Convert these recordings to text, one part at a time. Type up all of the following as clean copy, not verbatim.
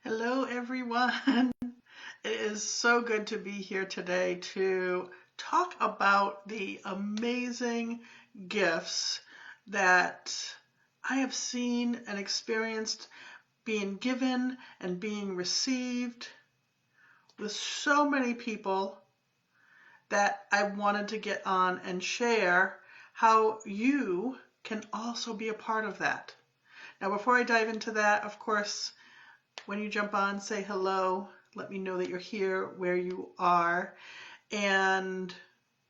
Hello, everyone. It is so good to be here today to talk about the amazing gifts that I have seen and experienced being given and being received with so many people that I wanted to get on and share how you can also be a part of that. Now, before I dive into that, of course, when you jump on, say hello. Let me know that you're here, where you are. And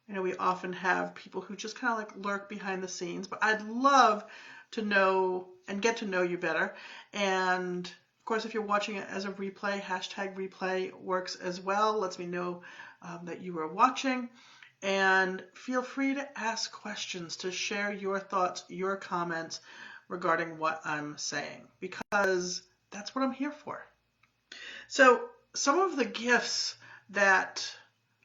we often have people who just kind of like lurk behind the scenes, but I'd love to know and get to know you better. And of course, if you're watching it as a replay, hashtag replay works as well. Lets me know that you are watching. And feel free to ask questions, to share your thoughts, your comments regarding what I'm saying, because that's what I'm here for. So, some of the gifts that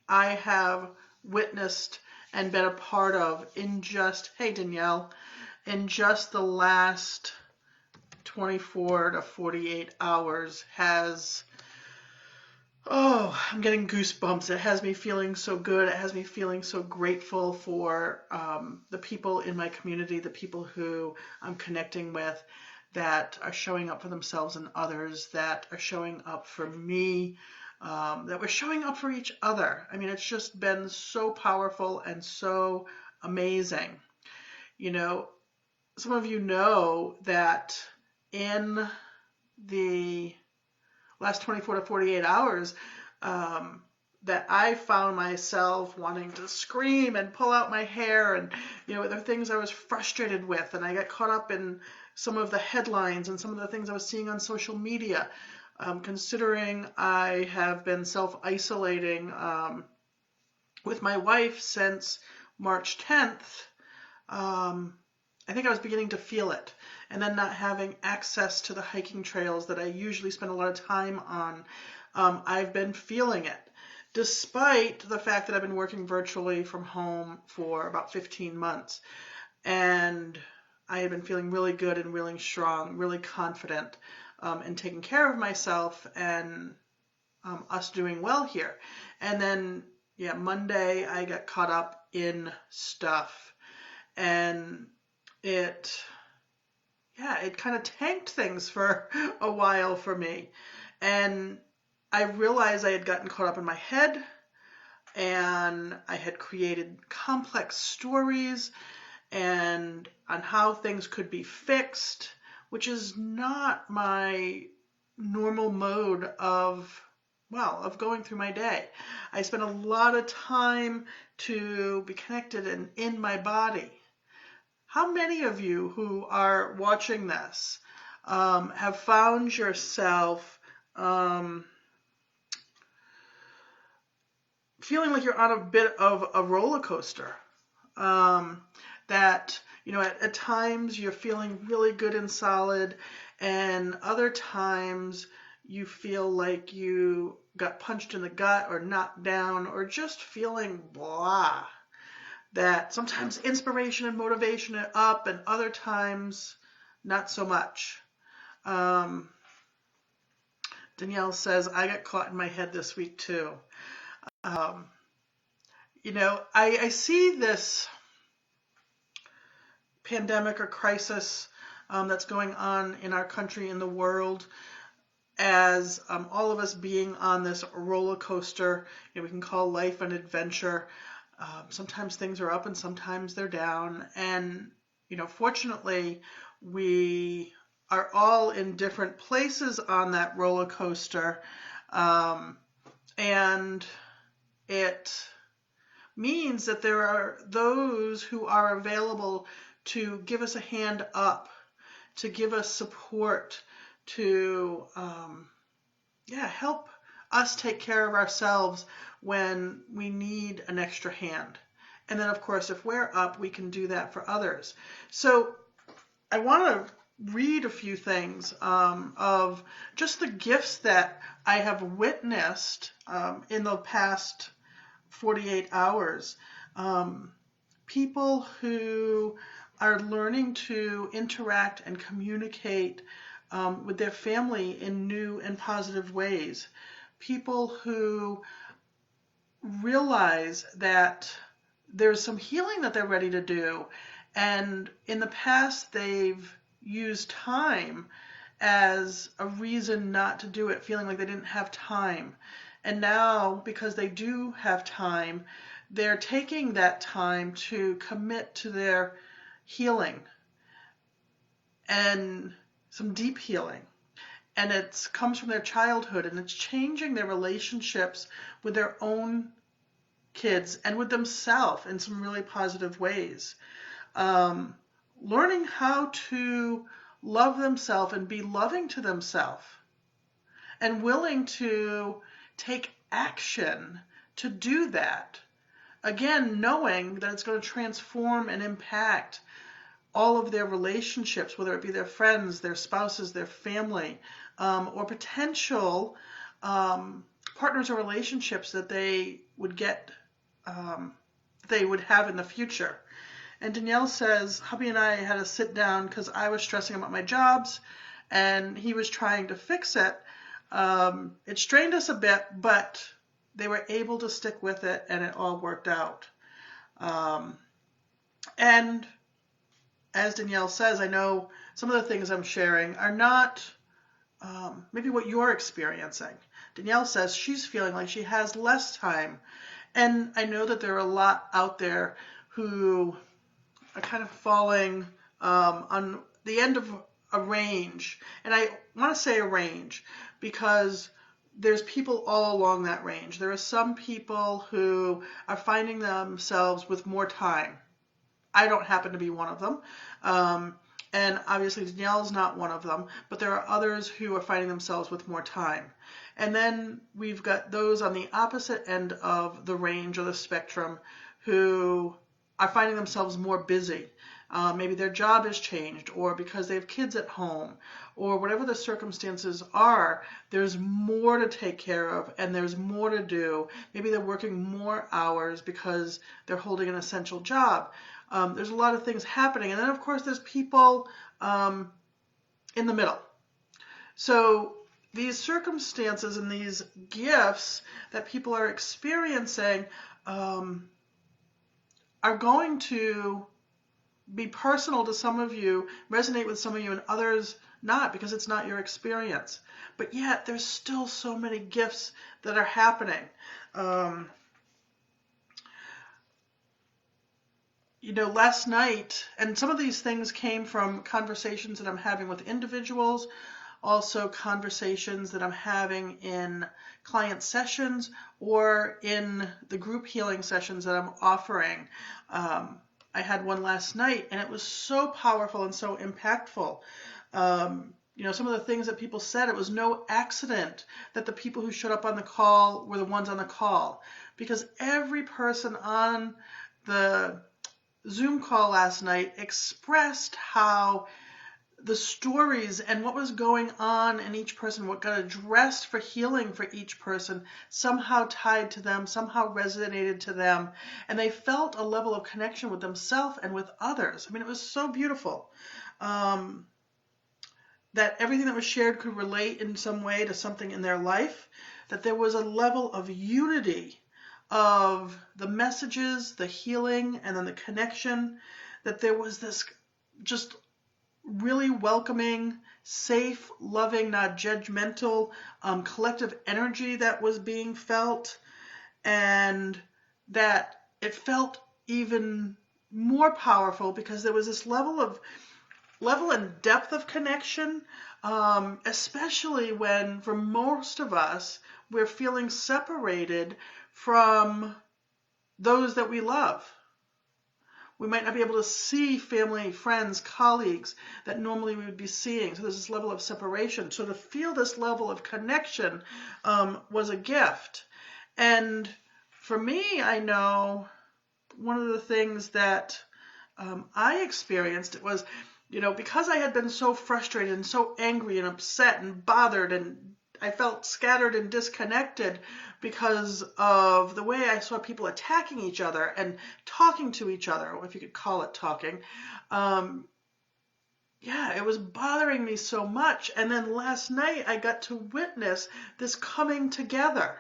I have witnessed and been a part of hey Danielle, in just the last 24 to 48 hours I'm getting goosebumps. It has me feeling so good. It has me feeling so grateful for the people in my community, the people who I'm connecting with, that are showing up for themselves and others, that are showing up for me, that we're showing up for each other. I mean, it's just been so powerful and so amazing. Some of you know that in the last 24 to 48 hours, that I found myself wanting to scream and pull out my hair, and there were things I was frustrated with, and I got caught up in some of the headlines and some of the things I was seeing on social media. Considering I have been self-isolating with my wife since March 10th, I think I was beginning to feel it. And then not having access to the hiking trails that I usually spend a lot of time on, I've been feeling it, despite the fact that I've been working virtually from home for about 15 months. And I have been feeling really good and really strong, really confident in taking care of myself and us doing well here. And then, Monday I got caught up in stuff. And it kind of tanked things for a while for me. And I realized I had gotten caught up in my head, and I had created complex stories and on how things could be fixed, which is not my normal mode of going through my day. I spend a lot of time to be connected and in my body. How many of you who are watching this have found yourself feeling like you're on a bit of a roller coaster? That, at times you're feeling really good and solid, and other times you feel like you got punched in the gut or knocked down, or just feeling blah. That sometimes inspiration and motivation are up, and other times not so much. Danielle says, I got caught in my head this week too. I see this pandemic or crisis that's going on in our country, in the world, as all of us being on this roller coaster. We can call life an adventure. Sometimes things are up and sometimes they're down. And, fortunately, we are all in different places on that roller coaster. And it means that there are those who are available to give us a hand up, to give us support, to help us take care of ourselves when we need an extra hand. And then, of course, if we're up, we can do that for others. So I want to read a few things of just the gifts that I have witnessed in the past 48 hours. People who are learning to interact and communicate with their family in new and positive ways. People who realize that there's some healing that they're ready to do. And in the past, they've used time as a reason not to do it, feeling like they didn't have time. And now, because they do have time, they're taking that time to commit to their healing and some deep healing. And it comes from their childhood, and it's changing their relationships with their own kids and with themselves in some really positive ways. Learning how to love themselves and be loving to themselves, and willing to take action to do that. Again, knowing that it's going to transform and impact all of their relationships, whether it be their friends, their spouses, their family, or potential partners or relationships that they would get, they would have in the future. And Danielle says, hubby and I had a sit down because I was stressing about my jobs and he was trying to fix it. It strained us a bit, but they were able to stick with it and it all worked out. And as Danielle says, I know some of the things I'm sharing are not maybe what you're experiencing. Danielle says she's feeling like she has less time. And I know that there are a lot out there who are kind of falling on the end of a range. And I want to say a range because there's people all along that range. There are some people who are finding themselves with more time. I don't happen to be one of them. And obviously Danielle's not one of them, but there are others who are finding themselves with more time. And then we've got those on the opposite end of the range or the spectrum who are finding themselves more busy. Maybe their job has changed, or because they have kids at home, or whatever the circumstances are, there's more to take care of and there's more to do. Maybe they're working more hours because they're holding an essential job. There's a lot of things happening. And then, of course, there's people in the middle. So these circumstances and these gifts that people are experiencing are going to be personal to some of you, resonate with some of you, and others not, because it's not your experience. But yet, there's still so many gifts that are happening. Last night, and some of these things came from conversations that I'm having with individuals, also conversations that I'm having in client sessions or in the group healing sessions that I'm offering. I had one last night, and it was so powerful and so impactful. Some of the things that people said, it was no accident that the people who showed up on the call were the ones on the call, because every person on the Zoom call last night expressed how the stories and what was going on in each person, what got addressed for healing for each person, somehow tied to them, somehow resonated to them, and they felt a level of connection with themselves and with others. I mean, it was so beautiful that everything that was shared could relate in some way to something in their life, that there was a level of unity of the messages, the healing, and then the connection, that there was this just really welcoming, safe, loving, not judgmental, collective energy that was being felt, and that it felt even more powerful because there was this level and depth of connection, especially when, for most of us, we're feeling separated from those that we love. We might not be able to see family, friends, colleagues that normally we would be seeing. So there's this level of separation. So to feel this level of connection was a gift. And for me, I know one of the things that I experienced, it was, because I had been so frustrated and so angry and upset and bothered, and I felt scattered and disconnected because of the way I saw people attacking each other and talking to each other, if you could call it talking. yeah, it was bothering me so much. And then last night I got to witness this coming together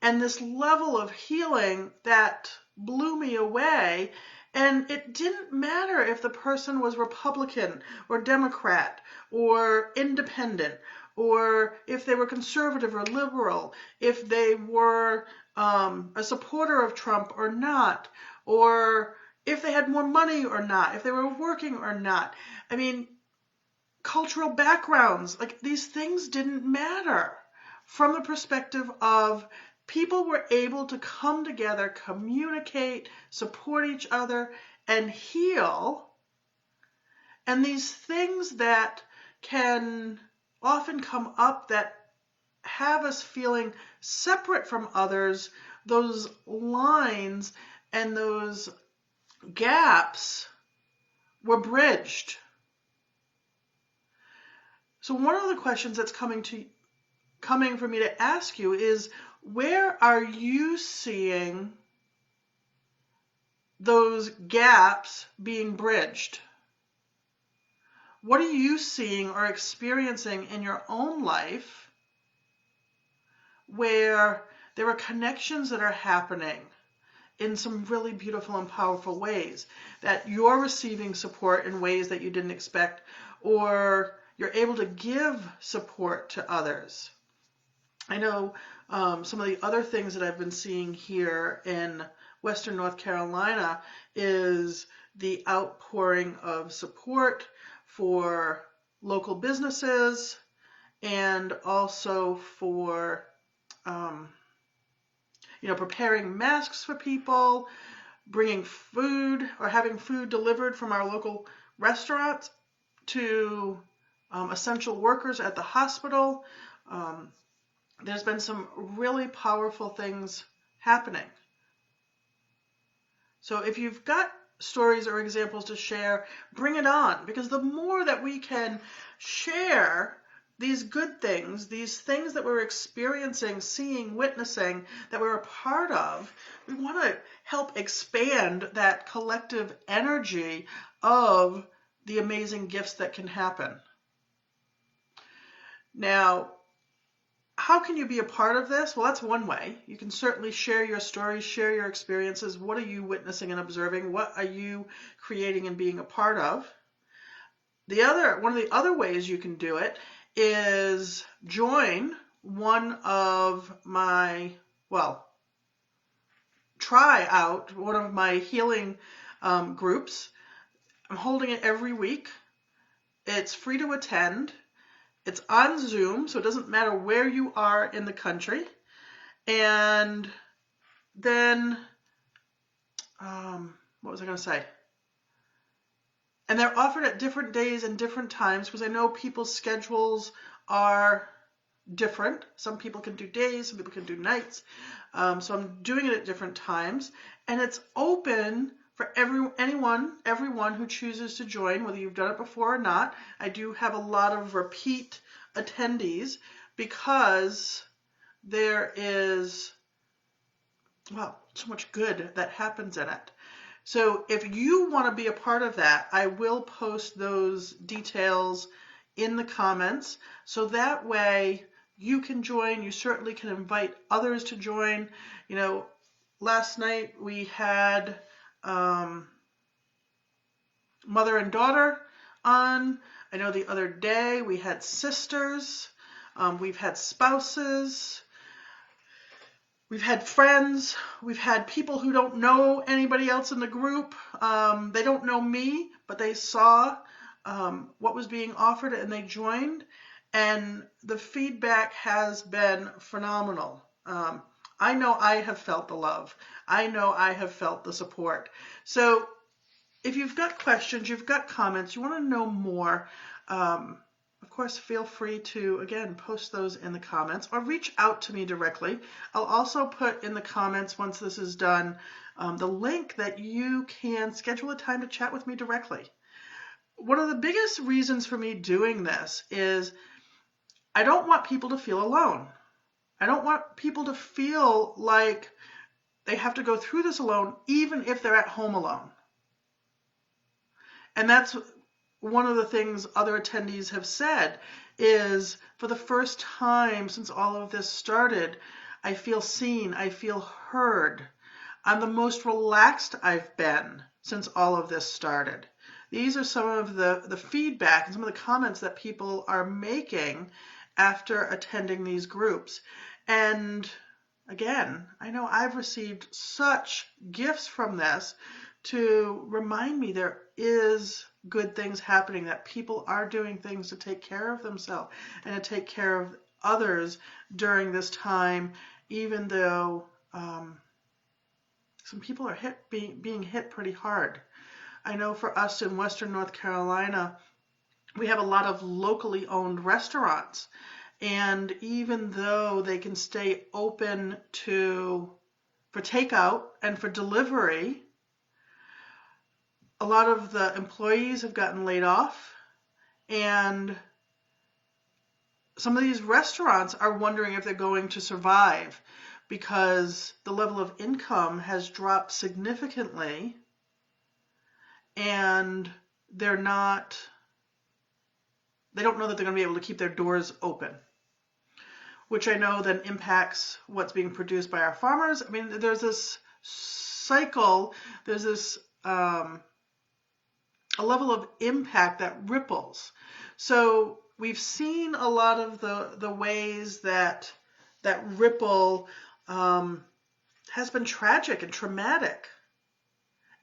and this level of healing that blew me away. And it didn't matter if the person was Republican or Democrat or independent, or if they were conservative or liberal, if they were a supporter of Trump or not, or if they had more money or not, if they were working or not. I mean, cultural backgrounds, like these things didn't matter from the perspective of people were able to come together, communicate, support each other, and heal. And these things that can often come up that have us feeling separate from others, those lines and those gaps were bridged. So one of the questions that's coming for me to ask you is, where are you seeing those gaps being bridged? What are you seeing or experiencing in your own life where there are connections that are happening in some really beautiful and powerful ways, that you're receiving support in ways that you didn't expect, or you're able to give support to others? I know some of the other things that I've been seeing here in Western North Carolina is the outpouring of support for local businesses, and also for preparing masks for people, bringing food or having food delivered from our local restaurants to essential workers at the hospital. There's been some really powerful things happening. So if you've got stories or examples to share, bring it on, because the more that we can share these good things, these things that we're experiencing, seeing, witnessing, that we're a part of, we want to help expand that collective energy of the amazing gifts that can happen. Now, how can you be a part of this? Well, that's one way. You can certainly share your stories, share your experiences. What are you witnessing and observing? What are you creating and being a part of? One of the other ways you can do it is join one of my, try out one of my healing groups. I'm holding it every week. It's free to attend. It's on Zoom, so it doesn't matter where you are in the country. And then, what was I going to say? And they're offered at different days and different times, because I know people's schedules are different. Some people can do days, some people can do nights. So I'm doing it at different times. And it's open for everyone who chooses to join, whether you've done it before or not. I do have a lot of repeat attendees because there is, so much good that happens in it. So if you want to be a part of that, I will post those details in the comments, so that way you can join. You certainly can invite others to join. Last night we had mother and daughter on. I know the other day we had sisters. We've had spouses. We've had friends. We've had people who don't know anybody else in the group. They don't know me, but they saw what was being offered and they joined. And the feedback has been phenomenal. I know I have felt the love. I know I have felt the support. So if you've got questions, you've got comments, you want to know more, of course, feel free to, again, post those in the comments or reach out to me directly. I'll also put in the comments, once this is done, the link that you can schedule a time to chat with me directly. One of the biggest reasons for me doing this is I don't want people to feel alone. I don't want people to feel like they have to go through this alone, even if they're at home alone. And that's one of the things other attendees have said is, for the first time since all of this started, I feel seen, I feel heard. I'm the most relaxed I've been since all of this started. These are some of the feedback and some of the comments that people are making after attending these groups. And again, I know I've received such gifts from this to remind me there is good things happening, that people are doing things to take care of themselves and to take care of others during this time, even though some people are being hit pretty hard. I know for us in Western North Carolina, we have a lot of locally owned restaurants. And even though they can stay open for takeout and for delivery, a lot of the employees have gotten laid off, and some of these restaurants are wondering if they're going to survive because the level of income has dropped significantly, and they don't know that they're going to be able to keep their doors open, which I know then impacts what's being produced by our farmers. I mean, there's this cycle, there's this a level of impact that ripples. So we've seen a lot of the ways that ripple has been tragic and traumatic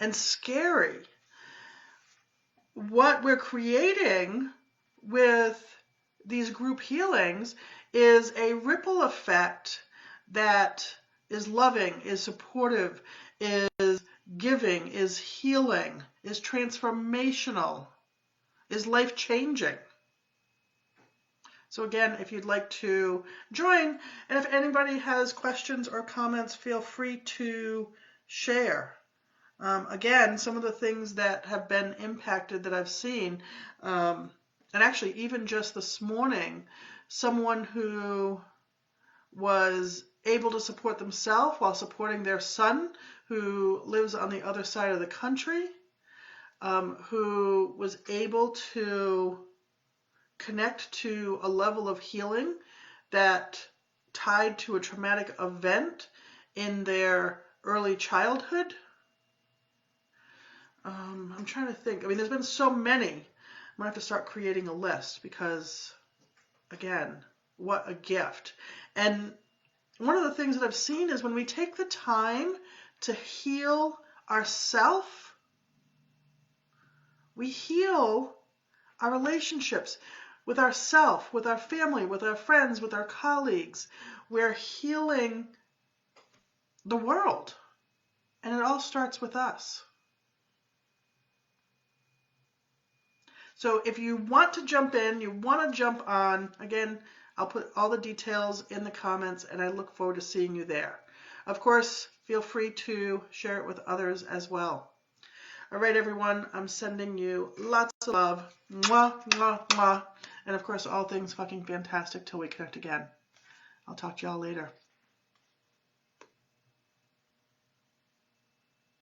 and scary. What we're creating with these group healings is a ripple effect that is loving, is supportive, is giving, is healing, is transformational, is life-changing. So again, if you'd like to join, and if anybody has questions or comments, feel free to share. Again, some of the things that have been impacted that I've seen, and actually even just this morning, someone who was able to support themselves while supporting their son who lives on the other side of the country, who was able to connect to a level of healing that tied to a traumatic event in their early childhood. I'm trying to think. I mean, there's been so many. I'm going to have to start creating a list because, again, what a gift. And one of the things that I've seen is when we take the time to heal ourselves, we heal our relationships with ourself, with our family, with our friends, with our colleagues. We're healing the world. And it all starts with us. So if you want to jump in, you want to jump on, again, I'll put all the details in the comments, and I look forward to seeing you there. Of course, feel free to share it with others as well. All right, everyone, I'm sending you lots of love. Mwah, mwah, mwah. And of course, all things fucking fantastic till we connect again. I'll talk to y'all later.